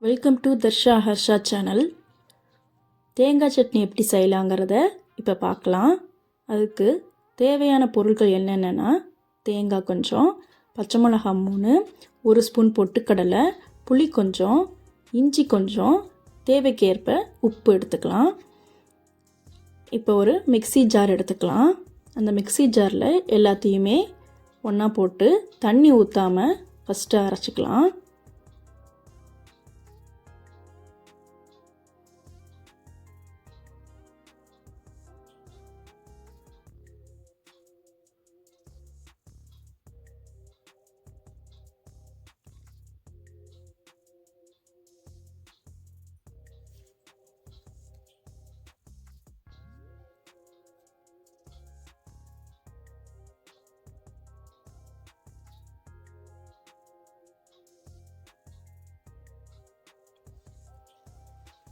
Welcome to Darsha Harsha channel. தேங்காய் சட்னி எப்படி செய்யலாங்கிறத இப்போ பார்க்கலாம். அதுக்கு தேவையான பொருட்கள் என்னென்னா, தேங்காய் கொஞ்சம், பச்சை மிளகாய் 3, 1 ஸ்பூன் பொட்டுக்கடலை, புளி கொஞ்சம், இஞ்சி கொஞ்சம், தேவைக்கேற்ப உப்பு எடுத்துக்கலாம். இப்போ ஒரு மிக்ஸி ஜார் எடுத்துக்கலாம். அந்த மிக்ஸி ஜாரில் எல்லாத்தையுமே ஒன்றா போட்டு தண்ணி ஊற்றாமல் ஃபஸ்ட்டு அரைச்சிக்கலாம்.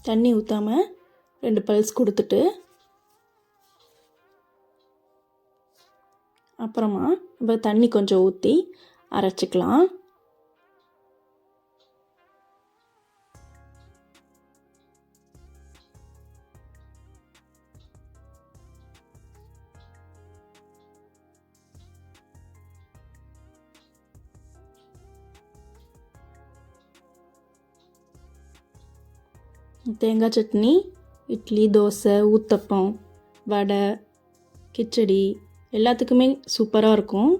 தண்ணி ஊற்றாமல் 2 பல்ஸ் கொடுத்துட்டு அப்புறமா இப்போ தண்ணி கொஞ்சம் ஊற்றி அரைச்சிக்கலாம். தேங்காய் சட்னி இட்லி, தோசை, ஊத்தப்பம், வடை, கிச்சடி எல்லாத்துக்குமே சூப்பராக இருக்கும்.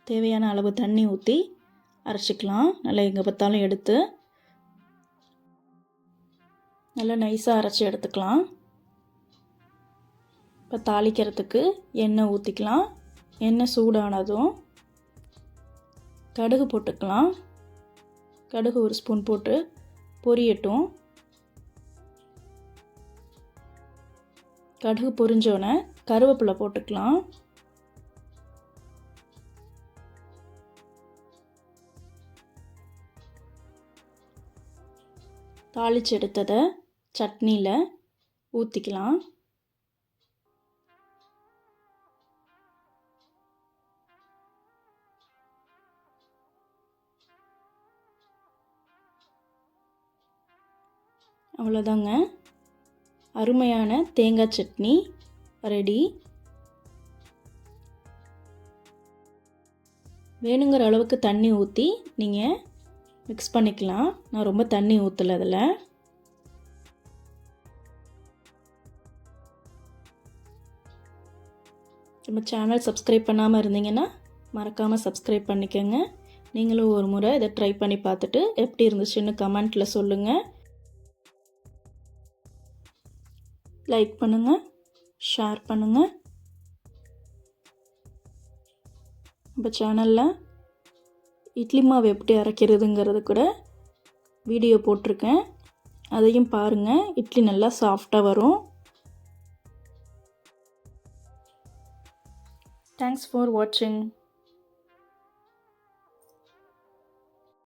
தேவையான அளவு தண்ணி ஊற்றி அரைச்சிக்கலாம். நல்லா எங்கே பார்த்தாலும் எடுத்து நல்லா நைஸாக அரைச்சி எடுத்துக்கலாம். இப்போ தாளிக்கிறதுக்கு எண்ணெய் ஊற்றிக்கலாம். எண்ணெய் சூடானதும் கடுகு போட்டுக்கலாம். கடுகு 1 ஸ்பூன் போட்டு பொரியட்டும். கடுகு பொரிஞ்சோடனே கருவேப்பிலை போட்டுக்கலாம். தாளிச்சு எடுத்ததை சட்னியில் ஊற்றிக்கலாம். அவ்வளோதாங்க, அருமையான தேங்காய் சட்னி ரெடி. வேணுங்கிற அளவுக்கு தண்ணி ஊற்றி நீங்கள் மிக்ஸ் பண்ணிக்கலாம். நான் ரொம்ப தண்ணி ஊற்றலை அதில். நம்ம சேனல் சப்ஸ்கிரைப் பண்ணாமல் இருந்தீங்கன்னா மறக்காமல் சப்ஸ்கிரைப் பண்ணிக்கோங்க. நீங்களும் ஒரு முறை இதை ட்ரை பண்ணி பார்த்துட்டு எப்படி இருந்துச்சுன்னு கமெண்ட்டில் சொல்லுங்கள். லைக் பண்ணுங்கள், ஷேர் பண்ணுங்கள். நம்ம சேனலில் இட்லி மாவு எப்படி அரைக்கிறதுங்கிறது கூட வீடியோ போட்டிருக்கேன். அதையும் பாருங்கள். இட்லி நல்லா சாஃப்டாக வரும். தேங்க்ஸ் ஃபார் வாட்சிங்.